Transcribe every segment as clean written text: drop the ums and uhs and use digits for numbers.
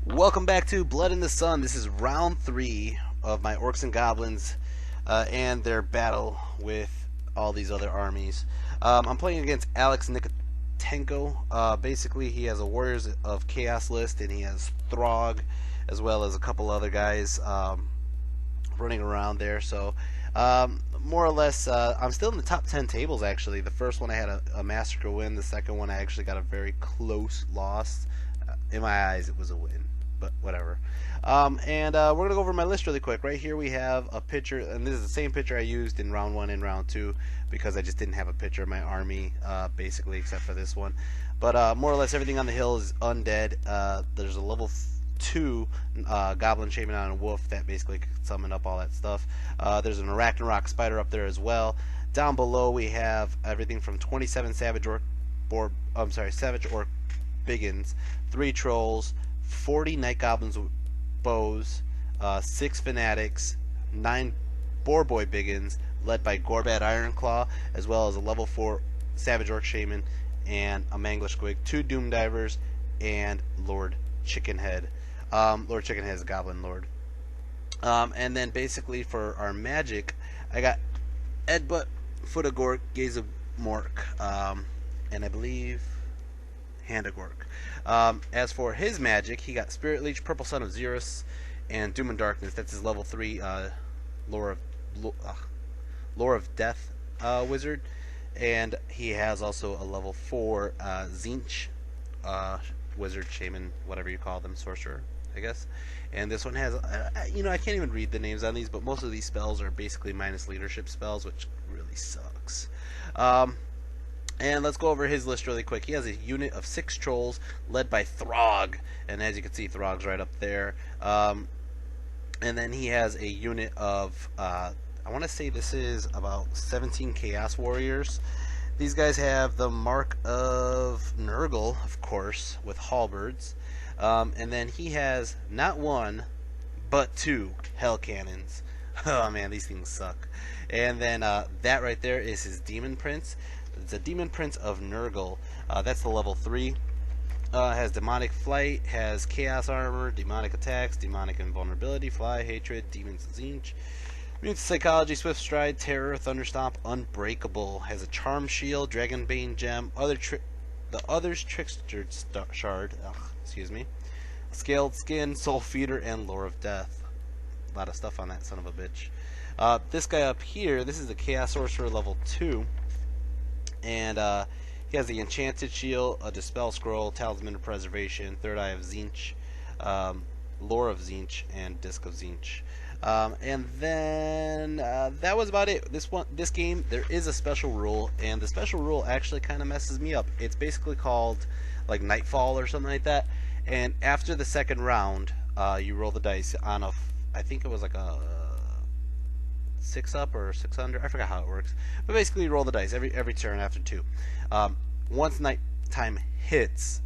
Welcome back to Blood in the Sun. This is round 3 of my Orcs and Goblins and their battle with all these other armies. I'm playing against Alex Nikotenko. Basically, he has a Warriors of Chaos list, and he has Throgg, as well as a couple other guys running around there. So, more or less, I'm still in the top 10 tables, actually. The first one I had a massacre win. The second one I actually got a very close loss. In my eyes, it was a win, but whatever. We're going to go over my list really quick. Right here we have a picture, and this is the same picture I used in round 1 and round 2 because I just didn't have a picture of my army, basically, except for this one. But more or less everything on the hill is undead. There's a level 2 Goblin Shaman on a Wolf that basically can summon up all that stuff. There's an ARACHNAROK Spider up there as well. Down below we have everything from 27 Savage Orc Biggins, 3 Trolls, 40 Night Goblins with bows, 6 Fanatics, 9 Boar Boy Biggins, led by Gorbad Ironclaw, as well as a level 4 Savage Orc Shaman and a Mangler Squig, 2 Doom Divers, and Lord Chickenhead. Lord Chickenhead is a Goblin Lord. And then basically for our magic, I got Edbutt, Foot of Gork, Gaze of Mork, and I believe Hand of Gork. As for his magic, he got Spirit Leech, Purple Sun of Xerus, and Doom and Darkness. That's his level 3 Lore of Death wizard. And he has also a level 4 Tzeentch wizard, shaman, whatever you call them, sorcerer, I guess. And this one has, I can't even read the names on these, but most of these spells are basically minus leadership spells, which really sucks. And let's go over his list really quick. He has a unit of 6 trolls led by Throgg, and as you can see, Throgg's right up there. And then he has a unit of, I want to say this is about 17 Chaos Warriors. These guys have the Mark of Nurgle, of course, with halberds. And then he has not 1, but 2 Hell Cannons. Oh man, these things suck. And then that right there is his Demon Prince. It's a Demon Prince of Nurgle. That's the level 3. Has Demonic Flight, has Chaos Armor, Demonic Attacks, Demonic Invulnerability, Fly, Hatred, Demon's Tzeentch, Immune to Psychology, Swift Stride, Terror, Thunderstomp, Unbreakable. Has a Charm Shield, Dragonbane Gem, the Other's Trickster Shard, excuse me, Scaled Skin, Soul Feeder, and Lore of Death. A lot of stuff on that son of a bitch. This guy up here, this is the Chaos Sorcerer level 2. And he has the Enchanted Shield, a Dispel Scroll, Talisman of Preservation, Third Eye of Tzeentch, Lore of Tzeentch, and Disc of Tzeentch. And then that was about it. This game, there is a special rule, and the special rule actually kind of messes me up. It's basically called like Nightfall or something like that. And after the second round, you roll the dice on a, I think it was like a 6-up or 6 under. I forgot how it works, but basically you roll the dice every turn after 2. Once nighttime hits,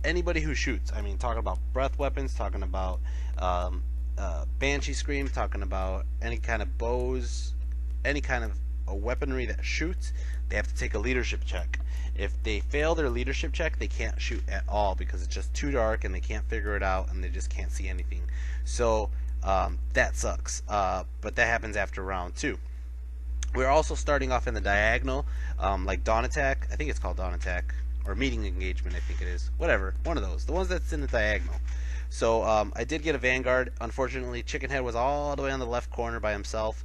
anybody who shoots, I mean, talking about breath weapons, talking about Banshee Scream, talking about any kind of bows, any kind of a weaponry that shoots, they have to take a leadership check. If they fail their leadership check, they can't shoot at all because it's just too dark and they can't figure it out and they just can't see anything. So that sucks, but that happens after round 2. We're also starting off in the diagonal, like Dawn Attack. I think it's called Dawn Attack, or Meeting Engagement, I think it is. Whatever, one of those. The ones that's in the diagonal. So I did get a Vanguard. Unfortunately, Chickenhead was all the way on the left corner by himself.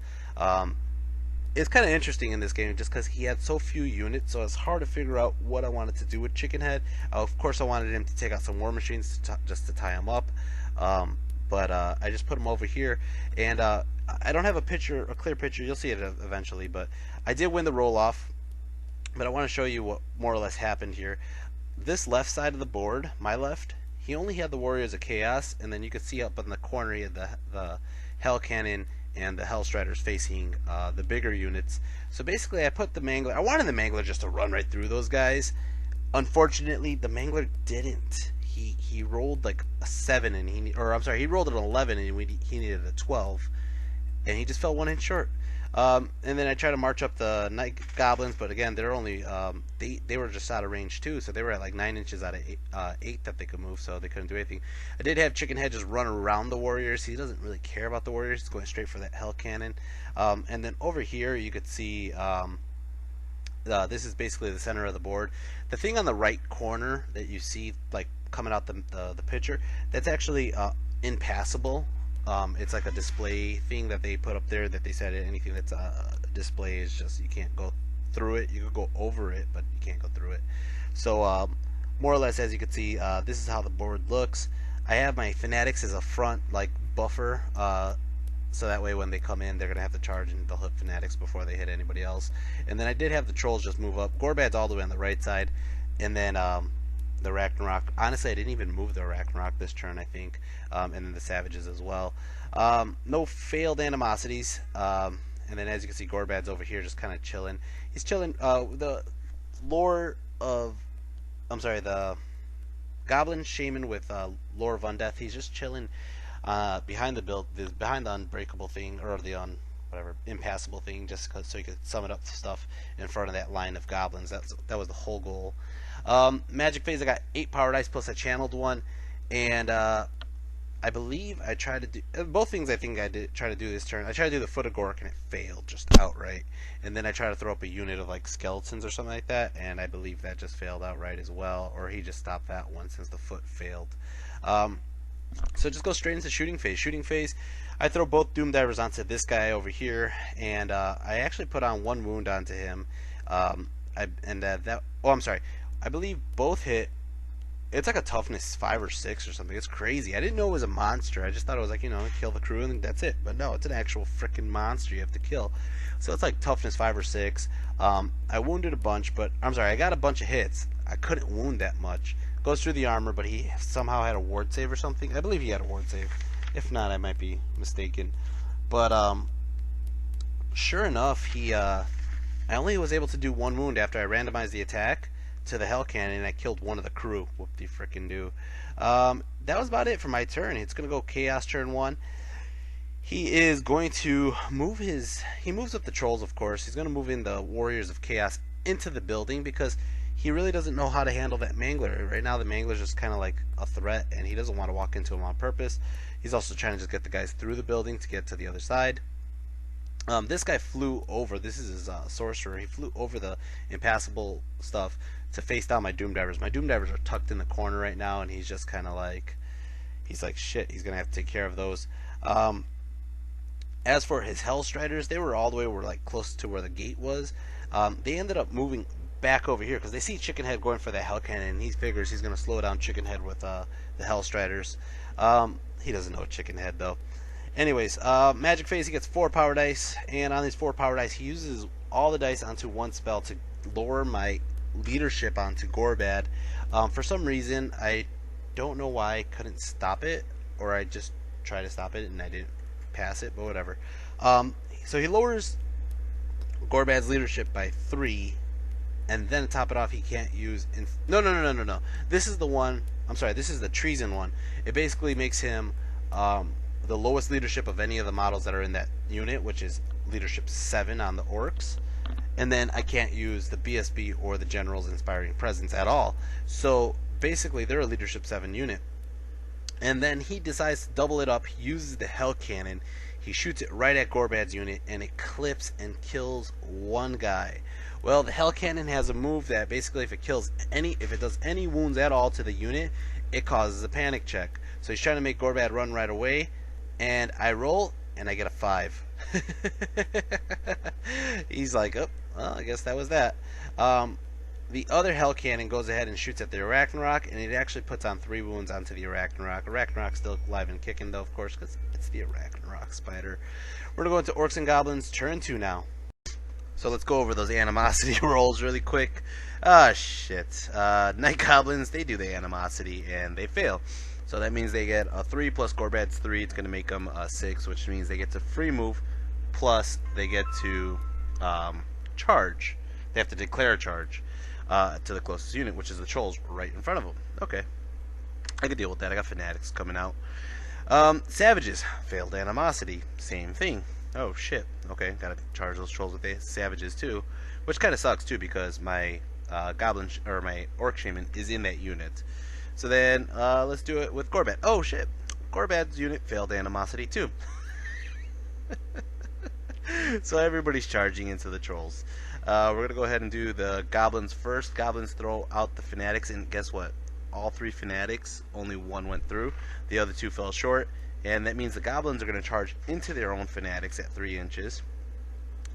It's kind of interesting in this game just because he had so few units, so it's hard to figure out what I wanted to do with Chickenhead. Of course, I wanted him to take out some War Machines just to tie him up. But I just put him over here, and I don't have a clear picture. You'll see it eventually, but I did win the roll-off. But I want to show you what more or less happened here. This left side of the board, my left, he only had the Warriors of Chaos, and then you could see up in the corner he had the Hell Cannon and the Hell Striders facing the bigger units. So basically I put the Mangler, I wanted the Mangler just to run right through those guys. Unfortunately, the Mangler didn't. He rolled like a 7 and he rolled an 11 and he needed a 12, and he just fell 1 inch short. And then I try to march up the Night Goblins, but again, they're only they were just out of range too, so they were at like 9 inches out of 8 that they could move, so they couldn't do anything. I did have Chicken Head just run around the warriors. He doesn't really care about the warriors. He's going straight for that Hell Cannon. And then over here, you could see this is basically the center of the board. The thing on the right corner that you see like coming out the picture, that's actually impassable. It's like a display thing that they put up there that they said anything that's a display is just, you can't go through it. You can go over it, but you can't go through it. So more or less, as you can see, this is how the board looks. I have my Fanatics as a front like buffer, so that way when they come in, they're gonna have to charge and they'll hit Fanatics before they hit anybody else. And then I did have the Trolls just move up. Gorbad's all the way on the right side, and then the ARACHNAROK. Honestly, I didn't even move the ARACHNAROK this turn, I think, and then the Savages as well. No failed animosities. And then as you can see, Gorbad's over here just kind of chilling. He's chilling. The lore of, the Goblin Shaman with lore of Undeath. He's just chilling behind behind the unbreakable thing, or the impassable thing, just so you could summon up stuff in front of that line of goblins. That was the whole goal. Magic phase, I got 8 power dice plus I channeled 1, and I believe I tried to do both things. I think I did try to do this turn. I tried to do the Foot of Gork and it failed just outright, and then I tried to throw up a unit of like skeletons or something like that, and I believe that just failed outright as well, or he just stopped that one since the foot failed. So just go straight into shooting phase. Shooting phase, I throw both Doom Divers onto this guy over here, and I actually put on 1 wound onto him. I believe both hit. It's like a toughness 5 or 6 or something. It's crazy. I didn't know it was a monster. I just thought it was like, kill the crew and that's it. But no, it's an actual freaking monster you have to kill. So it's like toughness 5 or 6. I wounded a bunch, but I got a bunch of hits. I couldn't wound that much. Goes through the armor, but he somehow had a ward save or something. I believe he had a ward save. If not, I might be mistaken. But sure enough, I only was able to do 1 wound after I randomized the attack to the Hell Cannon, and I killed one of the crew. Whoop-de-frickin-do. That was about it for my turn. It's going to go Chaos turn 1. He is going to move he moves up the Trolls, of course. He's going to move in the Warriors of Chaos into the building because he really doesn't know how to handle that Mangler. Right now the Mangler's just kind of like a threat, and he doesn't want to walk into him on purpose. He's also trying to just get the guys through the building to get to the other side. This guy flew over. This is his sorcerer. He flew over the impassable stuff to face down my Doom Divers. My Doom Divers are tucked in the corner right now, and he's just kind of like, shit, he's gonna have to take care of those. As for his Hellstriders, they were all the way like close to where the gate was. They ended up moving back over here because they see Chicken Head going for that Hell Cannon, and he figures he's gonna slow down Chicken Head with the Hellstriders. He doesn't know Chicken Head though. Anyways, Magic Phase, he gets 4 power dice, and on these 4 power dice, he uses all the dice onto one spell to lower my leadership onto Gorbad. For some reason, I don't know why I couldn't stop it, or I just tried to stop it and I didn't pass it, but whatever. So he lowers Gorbad's leadership by 3, and then to top it off, he can't use... No. This is the one... this is the treason one. It basically makes him... the lowest leadership of any of the models that are in that unit, which is leadership 7 on the Orcs. And then I can't use the BSB or the General's Inspiring Presence at all. So basically they're a leadership 7 unit. And then he decides to double it up. He uses the Hell Cannon. He shoots it right at Gorbad's unit, and it clips and kills one guy. Well, the Hell Cannon has a move that basically if it does any wounds at all to the unit, it causes a panic check. So he's trying to make Gorbad run right away, and I roll, and I get a 5. He's like, oh, well, I guess that was that. The other Hell Cannon goes ahead and shoots at the ARACHNAROK, and it actually puts on 3 wounds onto the ARACHNAROK. ARACHNAROK's still alive and kicking, though, of course, because it's the ARACHNAROK spider. We're going to go into Orcs and Goblins, turn 2 now. So let's go over those animosity rolls really quick. Shit. Night Goblins, they do the animosity, and they fail. So that means they get a 3 plus Gorbad's 3. It's going to make them a 6, which means they get to free move, plus they get to charge. They have to declare a charge to the closest unit, which is the Trolls right in front of them. Okay. I could deal with that. I got Fanatics coming out. Savages, failed animosity. Same thing. Oh shit. Okay, gotta charge those trolls with the savages too, which kind of sucks too because my goblin or my orc shaman is in that unit. So then let's do it with Gorbad. Oh shit. Gorbad's unit failed animosity too. So everybody's charging into the trolls. We're gonna go ahead and do the goblins first. Goblins throw out the fanatics, and guess what? All 3 fanatics, only 1 went through. The other 2 fell short, and that means the goblins are gonna charge into their own fanatics at 3 inches.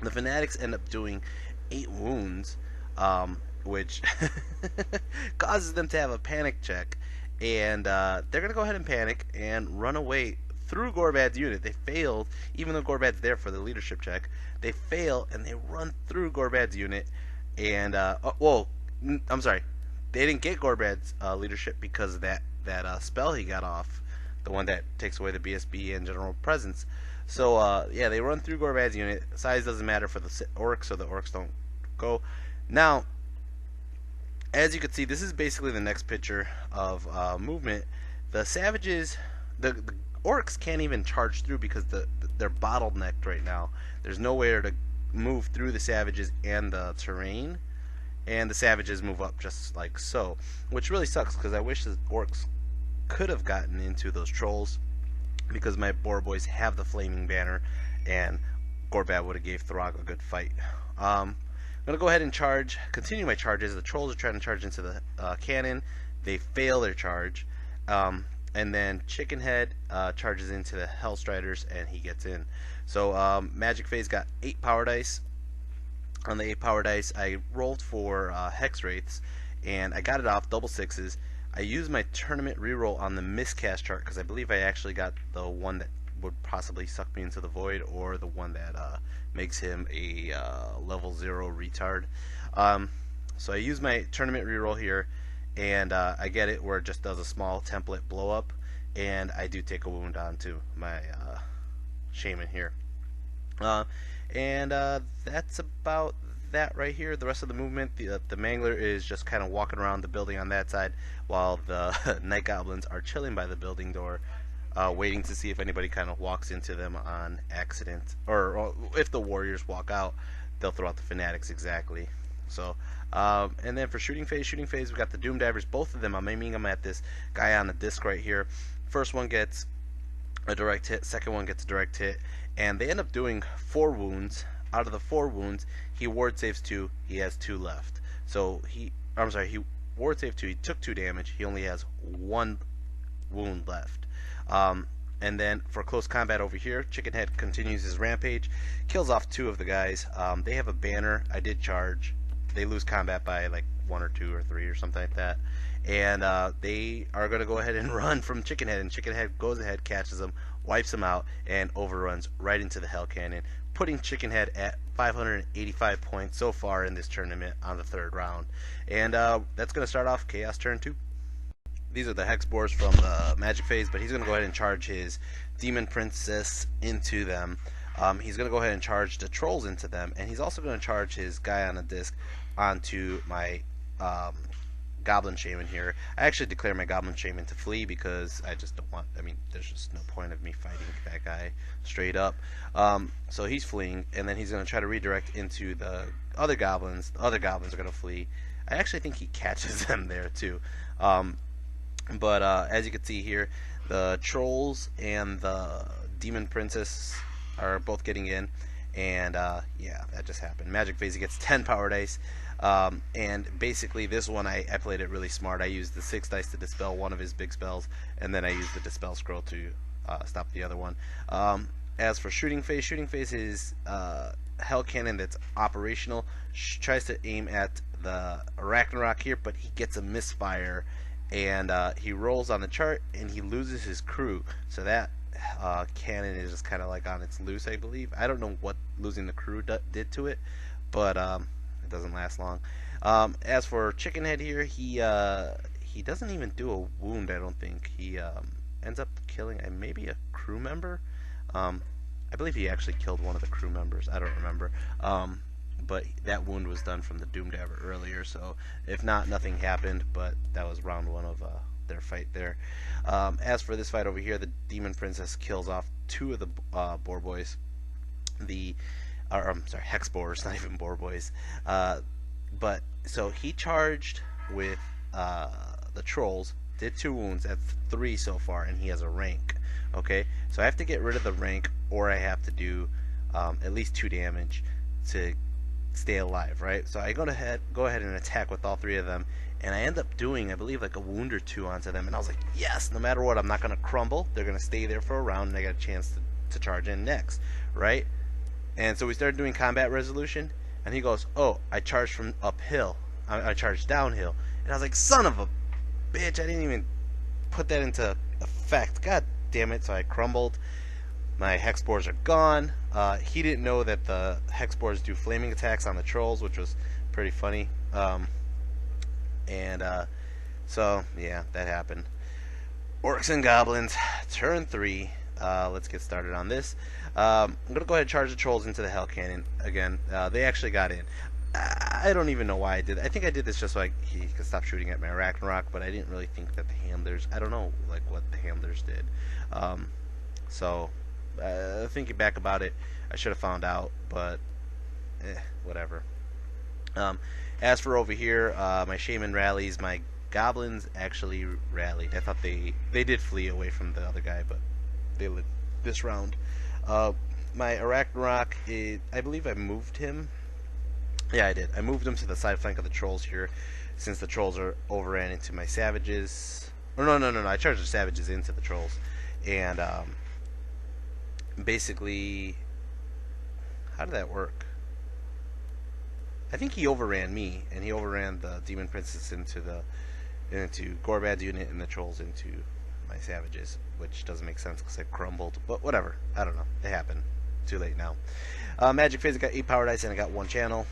The fanatics end up doing 8 wounds, which causes them to have a panic check, and they're gonna go ahead and panic and run away through Gorbad's unit. They failed, even though Gorbad's there for the leadership check. They fail and they run through Gorbad's unit, and I'm sorry, they didn't get Gorbad's leadership because of that spell he got off, the one that takes away the BSB and general presence. So yeah, they run through Gorbad's unit. Size doesn't matter for the orcs, so the orcs don't go. Now, as you can see, this is basically the next picture of movement. The savages, the orcs can't even charge through because they're bottlenecked right now. There's nowhere to move through the savages and the terrain, and the savages move up just like so, which really sucks because I wish the orcs could have gotten into those trolls because my boyz have the flaming banner, and Gorbad would have gave Throgg a good fight. I'm gonna go ahead and continue my charges. The trolls are trying to charge into the cannon. They fail their charge. And then Chickenhead charges into the Hellstriders, and he gets in. So Magic Phase got 8 power dice. On the 8 power dice, I rolled for Hex Wraiths, and I got it off double 6s. I used my tournament reroll on the miscast chart because I believe I actually got the one that would possibly suck me into the void, or the one that makes him a level 0 retard. So I used my tournament reroll here, and I get it where it just does a small template blow up, and I do take a wound onto my shaman here. And that's about that right here. The rest of the movement, the mangler is just kind of walking around the building on that side, while the night goblins are chilling by the building door, waiting to see if anybody kind of walks into them on accident, or if the warriors walk out, they'll throw out the fanatics exactly. So, and then for shooting phase, we got the Doom Divers. Both of them, I'm aiming them at this guy on the disc right here. First one gets a direct hit, second one gets a direct hit, and they end up doing 4 wounds. Out of the 4 wounds, he ward saves 2, he has 2 left. So he ward saved 2, he took 2 damage, he only has 1 wound left. And then for close combat over here, Chickenhead continues his rampage, kills off 2 of the guys. They have a banner. I did charge. They lose combat by like 1 or 2 or 3 or something like that. And they are going to go ahead and run from Chickenhead, and Chickenhead goes ahead, catches them, wipes them out, and overruns right into the Hell Cannon, putting Chickenhead at 585 points so far in this tournament on the 3rd round. And that's going to start off Chaos turn 2. These are the Hex Boars from the Magic Phase, but he's going to go ahead and charge his Demon Princess into them. He's going to go ahead and charge the Trolls into them, and he's also going to charge his guy on the disc onto my Goblin Shaman here. I actually declare my Goblin Shaman to flee because I just don't want, there's just no point of me fighting that guy straight up. So he's fleeing, and then he's going to try to redirect into the other goblins. The other goblins are going to flee. I actually think he catches them there too. But as you can see here, the Trolls and the Demon Princess are both getting in, and yeah, that just happened. Magic Phase, he gets 10 power dice, and basically this one I played it really smart. I used the 6 dice to dispel one of his big spells, and then I used the Dispel Scroll to stop the other one. As for Shooting Phase is Hell Cannon that's operational. Tries to aim at the ARACHNAROK here, but he gets a misfire, and he rolls on the chart, and he loses his crew. So that cannon is just kind of like on its loose, I believe. I don't know what losing the crew did to it, but it doesn't last long. As for Chickenhead here, he doesn't even do a wound, I don't think. He ends up killing maybe a crew member. I believe he actually killed one of the crew members. I don't remember. But that wound was done from the Doom Diver earlier, so if not, nothing happened, but that was round 1 of their fight there. As for this fight over here, the Demon Princess kills off 2 of the boyz. the, or I'm sorry, hex boars, not even boar boys. But so he charged with the trolls, did 2 wounds, that's 3 so far, and he has a rank. Okay, so I have to get rid of the rank, or I have to do at least 2 damage to stay alive, right? So I go ahead and attack with all 3 of them, and I end up doing, I believe, like a wound or 2 onto them, and I was like, yes, no matter what, I'm not going to crumble. They're going to stay there for a round, and I got a chance to charge in next, right? And so we started doing combat resolution, and he goes, oh, I charged from uphill. I charged downhill. And I was like, son of a bitch, I didn't even put that into effect. God damn it. So I crumbled. My hex boars are gone. He didn't know that the hex boars do flaming attacks on the trolls, which was pretty funny. So, yeah, that happened. Orcs and Goblins, turn 3. Let's get started on this. I'm going to go ahead and charge the trolls into the Hell Cannon again. They actually got in. I don't even know why I did it. I think I did this just so he could stop shooting at my ARACHNAROK, but I didn't really think that the handlers, I don't know like what the handlers did. Thinking back about it, I should have found out, but whatever. As for over here, my shaman rallies, my goblins actually rallied. I thought they did flee away from the other guy, but they lived this round. My ARACHNAROK, I believe I moved him. Yeah, I did. I moved him to the side flank of the trolls here, since the trolls overran into my savages. Or no. I charged the savages into the trolls, and basically, how did that work? I think he overran me, and he overran the demon princess into Gorbad's unit, and the trolls into my savages, which doesn't make sense because I crumbled. But whatever. I don't know. It happened. Too late now. Magic phase, I got 8 power dice, and I got 1 channel.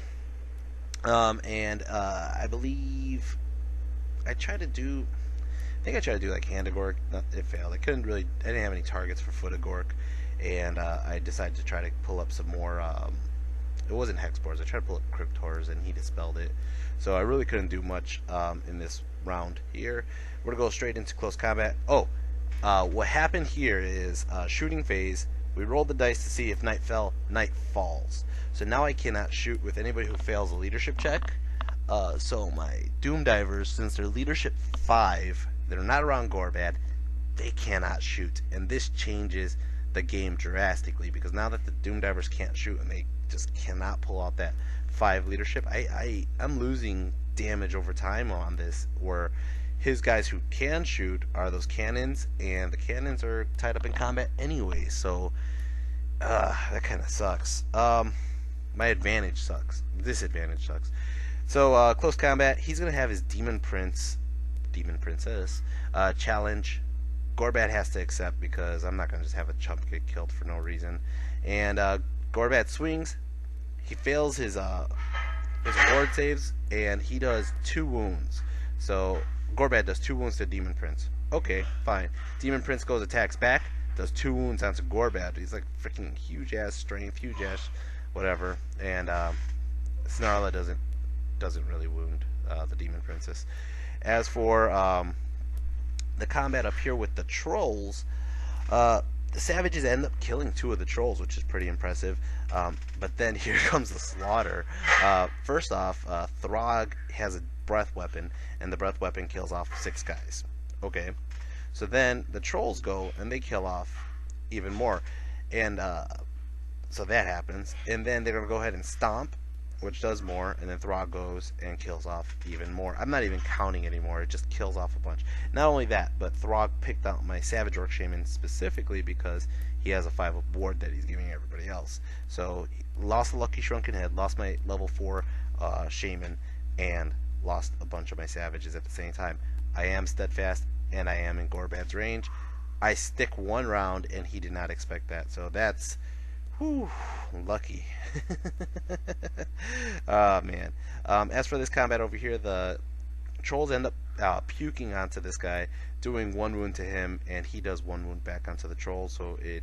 I believe I think I tried to do like Hand of Gork. It failed. I didn't have any targets for Foot of Gork, and I decided to try to pull up some more. It wasn't hex boars. I tried to pull up crypt horrors, and he dispelled it. So I really couldn't do much in this round here. We're gonna go straight into close combat. What happened here is shooting phase. We rolled the dice to see if night fell. Night falls. So now I cannot shoot with anybody who fails a leadership check. So my Doom Divers, since they're leadership 5, they're not around Gorbad, they cannot shoot. And this changes the game drastically, because now that the Doom Divers can't shoot and they just cannot pull out that 5 leadership, I'm losing damage over time on this, where his guys who can shoot are those cannons, and the cannons are tied up in combat anyway, so that kind of sucks. My advantage sucks. Disadvantage sucks. So close combat, he's gonna have his demon princess challenge. Gorbad has to accept, because I'm not gonna just have a chump get killed for no reason. And Gorbad swings. He fails his ward saves, and he does 2 wounds. So Gorbad does 2 wounds to Demon Prince. Okay, fine. Demon Prince attacks back, does 2 wounds onto Gorbad. He's like freaking huge ass strength, huge ass whatever. And Snarla doesn't really wound the Demon Princess. As for the combat up here with the trolls, the savages end up killing 2 of the trolls, which is pretty impressive. But then here comes the slaughter. First off, Throgg has a breath weapon, and the breath weapon kills off 6 guys. Okay, so then the trolls go and they kill off even more, and so that happens. And then they're gonna go ahead and stomp, which does more, and then Throgg goes and kills off even more. I'm not even counting anymore, it just kills off a bunch. Not only that, but Throgg picked out my Savage Orc Shaman specifically because he has a 5 ward that he's giving everybody else. So lost the Lucky Shrunken Head, lost my level 4 Shaman, and lost a bunch of my savages at the same time. I am steadfast, and I am in Gorbad's range. I stick 1 round, and he did not expect that, so that's lucky. Oh man. As for this combat over here, the trolls end up puking onto this guy, doing 1 wound to him, and he does 1 wound back onto the troll, so it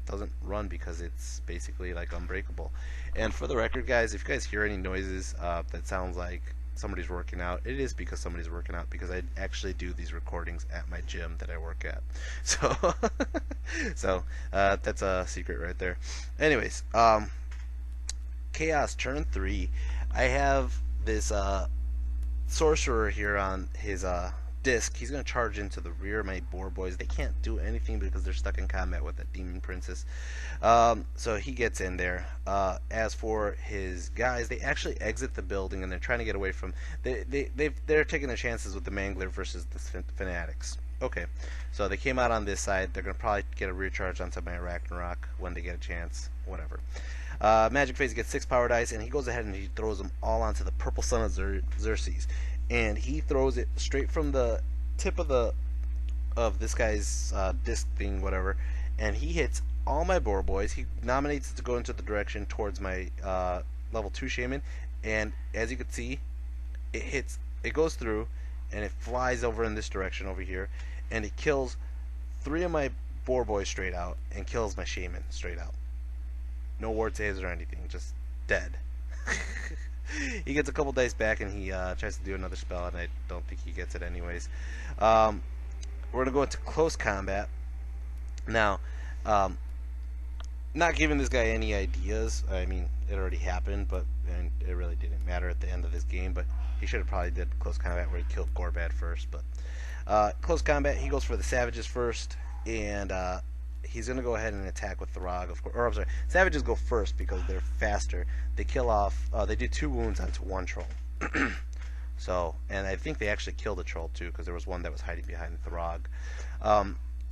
doesn't run because it's basically like unbreakable. And for the record, guys, if you guys hear any noises that sounds like somebody's working out. It is because somebody's working out, because I actually do these recordings at my gym that I work at. So, that's a secret right there. Anyways, Chaos turn 3. I have this sorcerer here on his disc. He's going to charge into the rear of my boyz. They can't do anything because they're stuck in combat with that demon princess. So he gets in there. As for his guys, they actually exit the building and they're trying to get away from. They're taking their chances with the Mangler versus the fanatics. Okay, so they came out on this side. They're going to probably get a rear charge onto my ARACHNAROK when they get a chance. Whatever. Magic Phase gets 6 power dice, and he goes ahead and he throws them all onto the purple sun of Xerxes. And he throws it straight from the tip of this guy's disc thing, whatever, and he hits all my boyz. He nominates it to go into the direction towards my level 2 shaman, and as you can see, it goes through, and it flies over in this direction over here, and it kills 3 of my boyz straight out, and kills my shaman straight out. No ward saves or anything, just dead. He gets a couple dice back, and he tries to do another spell, and I don't think he gets it anyways. We're going to go into close combat. Now, not giving this guy any ideas. I mean, it already happened, but and it really didn't matter at the end of this game, but he should have probably did close combat where he killed Gorbad first. But close combat, he goes for the savages first, and he's going to go ahead and attack with Throgg, of course. Or I'm sorry, savages go first because they're faster. They kill off. They do 2 wounds onto 1 troll. So, and I think they actually killed a troll too, because there was one that was hiding behind Throgg.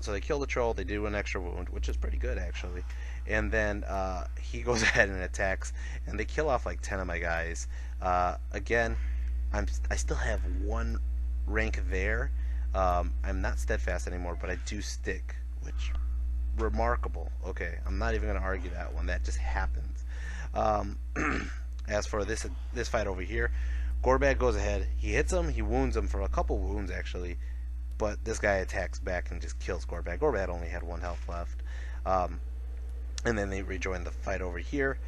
So they kill the troll. They do an extra wound, which is pretty good actually. And then he goes ahead and attacks, and they kill off like 10 of my guys. Again, I still have 1 rank there. I'm not steadfast anymore, but I do stick, which remarkable. Okay, I'm not even going to argue that one. That just happens. As for this fight over here, Gorbad goes ahead. He hits him. He wounds him for a couple wounds actually, but this guy attacks back and just kills Gorbad. Gorbad only had 1 health left. And then they rejoin the fight over here.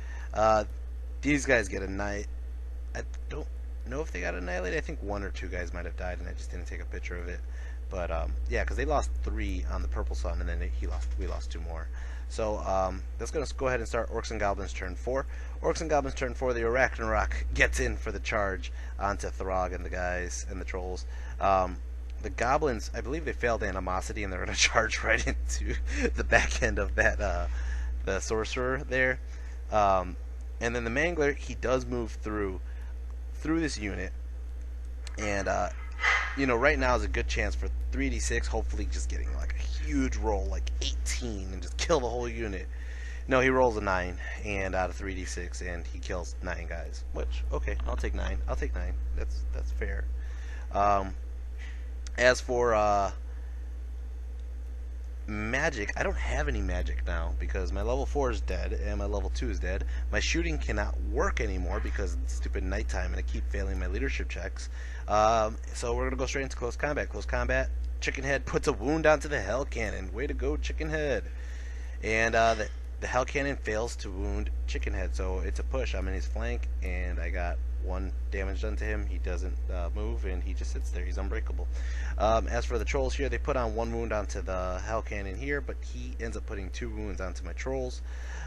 These guys get I don't know if they got annihilated. I think 1 or 2 guys might have died, and I just didn't take a picture of it. But yeah, because they lost 3 on the purple sun, and then we lost 2 more. So that's going to go ahead and start Orcs and Goblins turn 4. Orcs and Goblins turn 4. The ARACHNAROK gets in for the charge onto Throgg and the guys and the trolls. The goblins, I believe they failed animosity, and they're going to charge right into the back end of that the sorcerer there. And then the Mangler, he does move through this unit, and you know, right now is a good chance for 3d6, hopefully just getting like a huge roll, like 18, and just kill the whole unit. No, he rolls a 9, and out of 3d6, and he kills 9 guys. Which, okay, I'll take 9. I'll take 9. That's fair. As for magic, I don't have any magic now because my level 4 is dead and my level 2 is dead. My shooting cannot work anymore because it's stupid nighttime and I keep failing my leadership checks. So we're gonna go straight into close combat. Close combat. Chickenhead puts a wound onto the hell cannon. Way to go, Chickenhead. And the hell cannon fails to wound Chickenhead, so it's a push. I'm in his flank, and I got 1 damage done to him. He doesn't move, and he just sits there. He's unbreakable. As for the trolls here, they put on 1 wound onto the hell cannon here, but he ends up putting 2 wounds onto my trolls.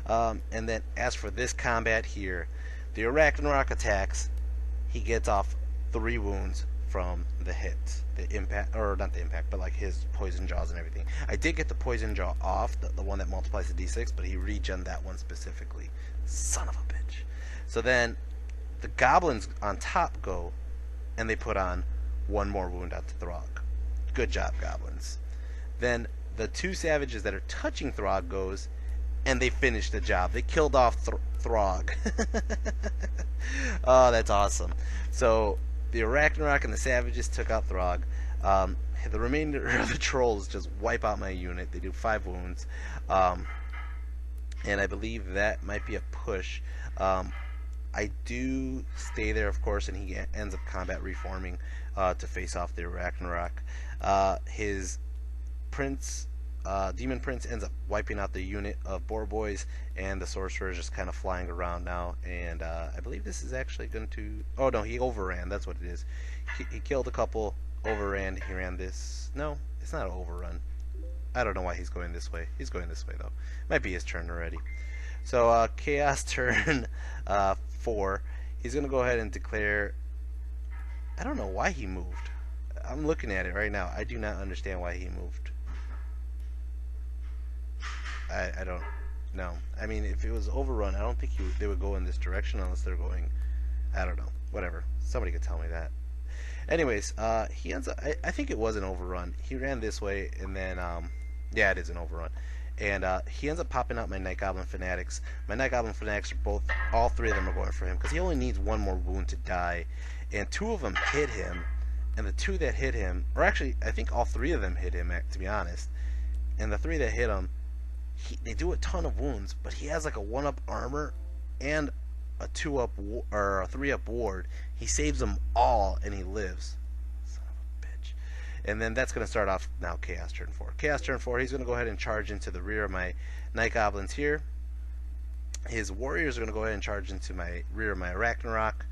And then as for this combat here, the ARACHNAROK attacks. He gets off 3 wounds from the hit, the impact, or not the impact, but like his poison jaws and everything. I did get the poison jaw off, the one that multiplies the d6, but he regen that one specifically. Son of a bitch. So then the goblins on top go, and they put on 1 more wound onto Throgg. Good job, goblins. Then the 2 savages that are touching Throgg goes, and they finish the job. They killed off Throgg. Oh, that's awesome. So the ARACHNAROK and the savages took out Throgg. The remainder of the trolls just wipe out my unit. They do 5 wounds. And I believe that might be a push. I do stay there, of course, and he ends up combat reforming to face off the ARACHNAROK. His prince Demon Prince ends up wiping out the unit of boyz, and the sorcerer is just kind of flying around now. And I believe this is actually going to... Oh no, he overran. That's what it is. He killed a couple, overran. He ran this... No, it's not an overrun. I don't know why he's going this way. He's going this way though. Might be his turn already. So Chaos turn 4. He's going to go ahead and declare... I don't know why he moved. I'm looking at it right now. I do not understand why he moved. I don't know. I mean, if it was overrun, I don't think they would go in this direction unless they're going... I don't know. Whatever. Somebody could tell me that. Anyways, he ends up... I think it was an overrun. He ran this way, and then... yeah, it is an overrun. And he ends up popping out my Night Goblin Fanatics. My Night Goblin Fanatics are both... All three of them are going for him, because he only needs one more wound to die. And 2 of them hit him. And the 2 that hit him... Or actually, I think all 3 of them hit him, to be honest. And the 3 that hit him... they do a ton of wounds, but he has like a 1-up armor and a 2-up or a 3-up ward. He saves them all, and he lives. Son of a bitch. And then that's going to start off now Chaos turn 4. Chaos turn 4, he's going to go ahead and charge into the rear of my Night Goblins here. His warriors are going to go ahead and charge into my rear of my ARACHNAROK.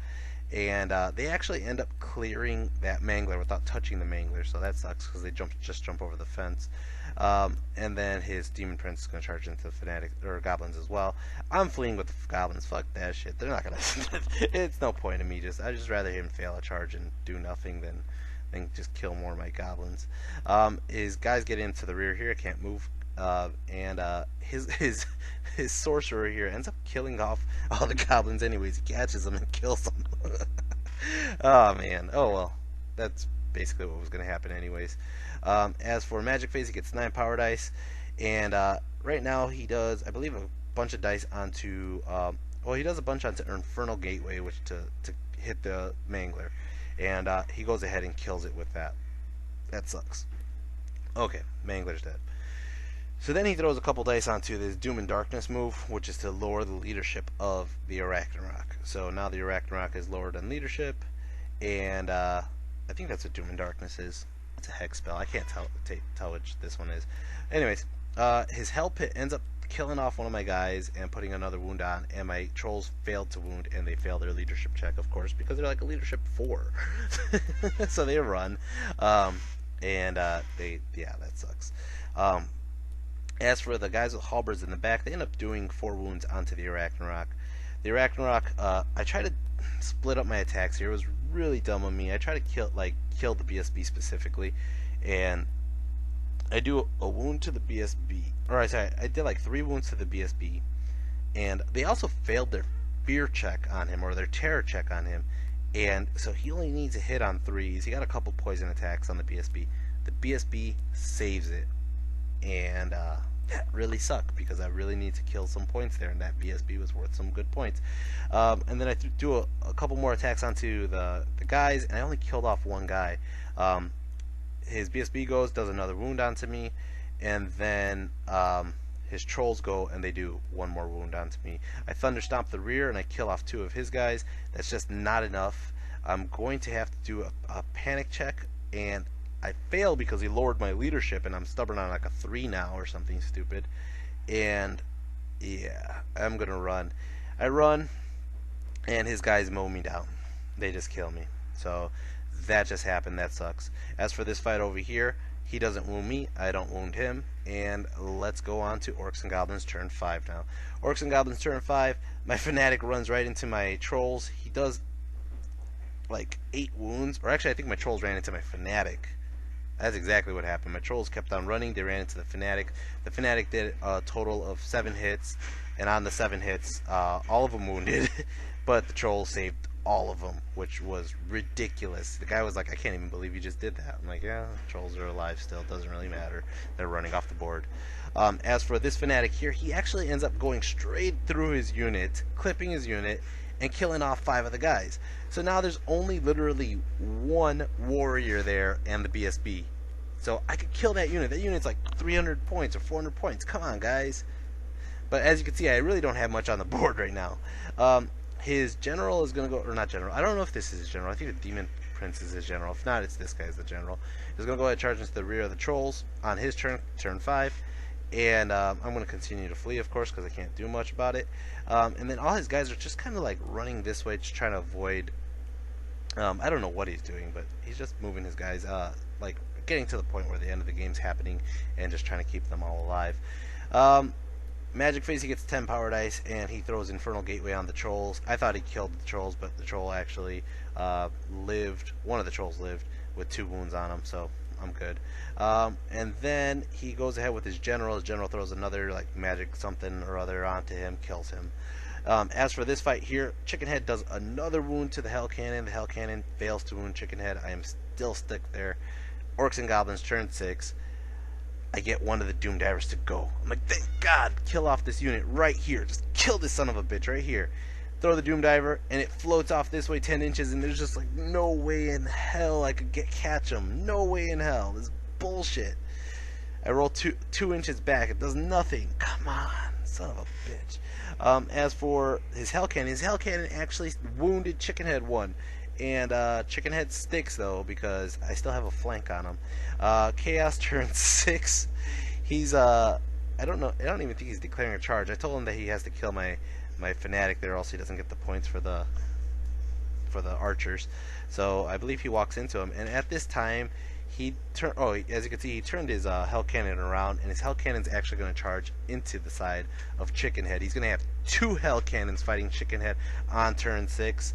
And they actually end up clearing that Mangler without touching the Mangler, so that sucks because they just jump over the fence. And then his Demon Prince is going to charge into the Fanatic or Goblins as well. I'm fleeing with the Goblins. Fuck that shit. They're not gonna. It's no point in me. I'd just rather him fail a charge and do nothing than just kill more of my Goblins. His guys get into the rear here. I can't move. And his sorcerer here ends up killing off all the Goblins anyways. He catches them and kills them. Oh man. Oh well. That's basically what was going to happen anyways. As for Magic Phase, he gets 9 power dice, and right now he does, I believe, a bunch of dice onto, well, he does a bunch onto Infernal Gateway, which to hit the Mangler, and he goes ahead and kills it with that. That sucks. Okay, Mangler's dead. So then he throws a couple dice onto this Doom and Darkness move, which is to lower the leadership of the ARACHNAROK. So now the ARACHNAROK is lowered in leadership, and I think that's what Doom and Darkness is. It's a hex spell. I can't tell which this one is. Anyways, his Hell Pit ends up killing off one of my guys and putting another wound on, and my trolls failed to wound, and they fail their leadership check, of course, because they're like a leadership 4. So they run, and that sucks. As for the guys with halberds in the back, they end up doing 4 wounds onto the ARACHNAROK. The ARACHNAROK, I try to split up my attacks here. It was really dumb of me. I try to kill the BSB specifically, and I do a wound to the BSB. Or sorry, I did like 3 wounds to the BSB, and they also failed their fear check on him, or their terror check on him, and so he only needs a hit on 3s. He got a couple poison attacks on the BSB. The BSB saves it, and that really sucked because I really need to kill some points there, and that BSB was worth some good points. And then I do a couple more attacks onto the guys, and I only killed off 1 guy. His BSB goes, does another wound onto me, and then his trolls go and they do 1 more wound onto me. I thunderstomp the rear and I kill off 2 of his guys. That's just not enough. I'm going to have to do a panic check, and I fail because he lowered my leadership, and I'm stubborn on like a 3 now or something stupid. And yeah, I'm gonna run. I run, and his guys mow me down. They just kill me. So that just happened. That sucks. As for this fight over here, he doesn't wound me, I don't wound him, and let's go on to Orcs and Goblins turn 5 now. Orcs and Goblins turn 5, my Fanatic runs right into my Trolls. He does like 8 wounds, or actually I think my Trolls ran into my Fanatic. That's exactly what happened. My Trolls kept on running, they ran into the Fanatic. The Fanatic did a total of 7 hits, and on the 7 hits, all of them wounded, but the Trolls saved all of them, which was ridiculous. The guy was like, I can't even believe you just did that. I'm like, yeah, Trolls are alive still, doesn't really matter. They're running off the board. As for this Fanatic here, he actually ends up going straight through his unit, clipping his unit, and killing off 5 of the guys. So now there's only literally 1 warrior there and the BSB. So I could kill that unit. That unit's like 300 points or 400 points. Come on, guys. But as you can see, I really don't have much on the board right now. His general is going to go, or not general. I don't know if this is his general. I think the Demon prince is his general. If not, it's this guy's the general. He's going to go ahead and charge into the rear of the trolls on his turn, turn 5. And I'm going to continue to flee, of course, because I can't do much about it. And then all his guys are just kind of like running this way, just trying to avoid... I don't know what he's doing, but he's just moving his guys, like getting to the point where the end of the game's happening and just trying to keep them all alive. Magic Phase, he gets 10 power dice, and he throws Infernal Gateway on the trolls. I thought he killed the trolls, but the troll actually lived. One of the trolls lived with 2 wounds on him, so I'm good. And then he goes ahead with his general. His general throws another like magic something or other onto him, kills him. As for this fight here, Chickenhead does another wound to the Hell Cannon. The Hell Cannon fails to wound Chickenhead. I am still stuck there. Orcs and Goblins, turn 6. I get one of the Doom Divers to go. I'm like, thank God, kill off this unit right here. Just kill this son of a bitch right here. Throw the Doom Diver, and it floats off this way 10 inches, and there's just like no way in hell I could catch him. No way in hell. This is bullshit. I roll two inches back. It does nothing. Come on, son of a bitch. As for his Hell Cannon actually wounded Chickenhead 1. And Chickenhead sticks though because I still have a flank on him. Chaos turn 6. He's I don't even think he's declaring a charge. I told him that he has to kill my fanatic there, else he doesn't get the points for the archers. So I believe he walks into him, and at this time he turned. Oh, as you can see, he turned his Hell Cannon around, and his Hell Cannon's actually going to charge into the side of Chickenhead. He's going to have 2 Hell Cannons fighting Chickenhead on turn 6.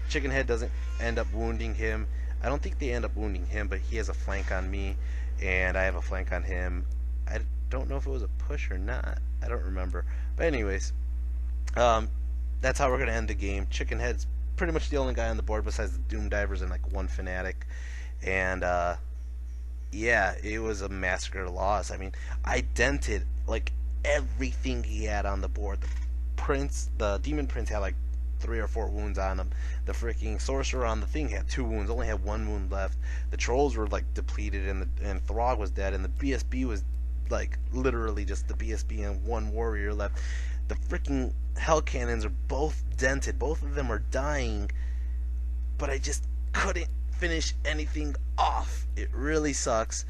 Chickenhead doesn't end up wounding him. I don't think they end up wounding him, but he has a flank on me, and I have a flank on him. I don't know if it was a push or not. I don't remember. But anyways, that's how we're going to end the game. Chickenhead's pretty much the only guy on the board besides the Doom Divers and like 1 fanatic. And yeah, it was a massacre loss. I mean, I dented like everything he had on the board. The Demon Prince had like 3 or 4 wounds on him. The freaking sorcerer on the thing had 2 wounds, only had 1 wound left. The trolls were like depleted, and Throgg was dead, and the BSB was like literally just the BSB and 1 warrior left. The freaking Hell Cannons are both dented. Both of them are dying, but I just couldn't finish anything off. It really sucks.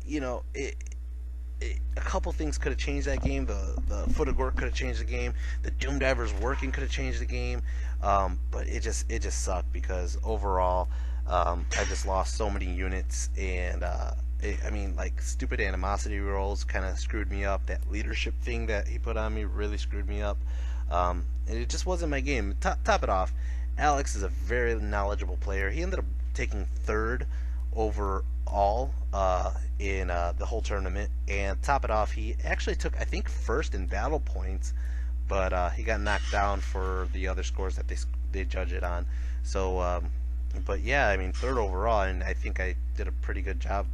You know, a couple things could have changed that game. The Foot of Gork could have changed the game. The Doom Divers working could have changed the game. But it just sucked because overall, I just lost so many units, and I mean, like, stupid animosity rolls kind of screwed me up. That leadership thing that he put on me really screwed me up. And it just wasn't my game. Top it off, Alex is a very knowledgeable player. He ended up taking 3rd overall in the whole tournament, and top it off, he actually took, I think, 1st in battle points, but he got knocked down for the other scores that they judge it on. So but yeah, I mean, 3rd overall, and I think I did a pretty good job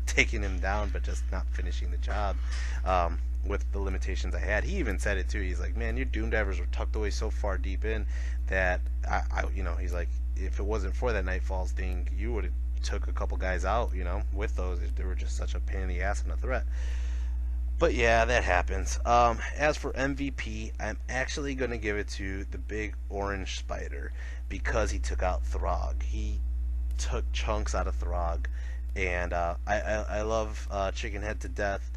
taking him down, but just not finishing the job with the limitations I had. He even said it too. He's like, man, your Doom Divers were tucked away so far deep in that you know, he's like, if it wasn't for that Nightfalls thing, you would have took a couple guys out, you know, with those. They were just such a pain in the ass and a threat. But yeah, that happens. As for MVP, I'm actually going to give it to the big orange spider because he took out Throgg. He took chunks out of Throgg, and I love Chickenhead to death.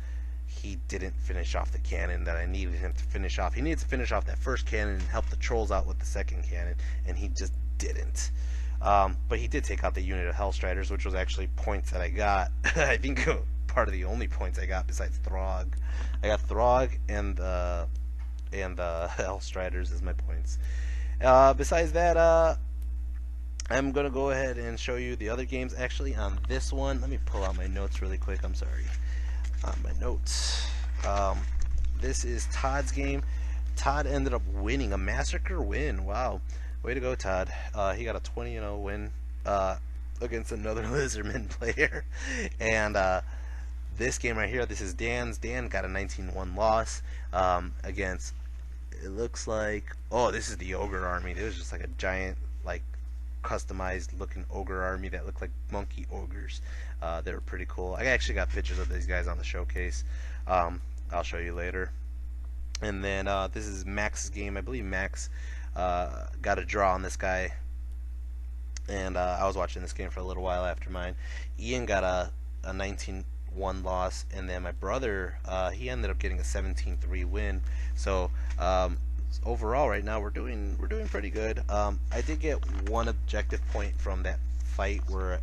He didn't finish off the cannon that I needed him to finish off. He needs to finish off that first cannon and help the trolls out with the second cannon, and he just didn't. But he did take out the unit of Hellstriders, which was actually points that I got. I think part of the only points I got besides Throgg. I got Throgg and the Hellstriders as my points. Besides that, I'm gonna go ahead and show you the other games. Actually, on this one, let me pull out my notes really quick. I'm sorry. On my notes, this is Todd's game. Todd ended up winning a massacre win. Wow. Way to go, Todd. He got a 20-0 win against another Lizardman player. And this game right here, this is Dan's. Dan got a 19-1 loss against, it looks like, oh, this is the Ogre army. It was just like a giant, like, customized looking Ogre army that looked like monkey ogres. They were pretty cool. I actually got pictures of these guys on the showcase. I'll show you later. And then this is Max's game. I believe Max got a draw on this guy, and I was watching this game for a little while after mine. Ian got a 19-1 loss, and then my brother, he ended up getting a 17-3 win. So overall, right now we're doing pretty good. I did get one objective point from that fight where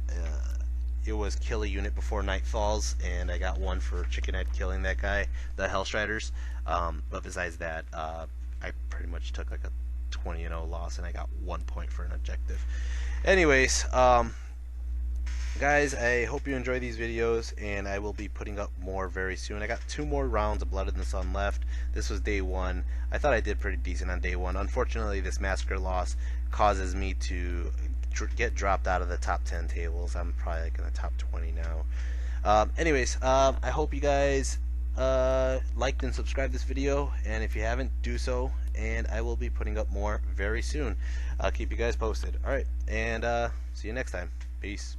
it was kill a unit before night falls, and I got one for chicken head killing that guy, the Hellstriders. But besides that, I pretty much took like a 20-0 loss, and I got 1 point for an objective. Anyways, guys, I hope you enjoy these videos, and I will be putting up more very soon. I got 2 more rounds of Blood in the Sun left. This was day 1. I thought I did pretty decent on day 1. Unfortunately, this massacre loss causes me to get dropped out of the top 10 tables. I'm probably like in the top 20 now. Anyways, I hope you guys liked and subscribed this video, and if you haven't, do so, and I will be putting up more very soon. I'll keep you guys posted. Alright, and see you next time. Peace.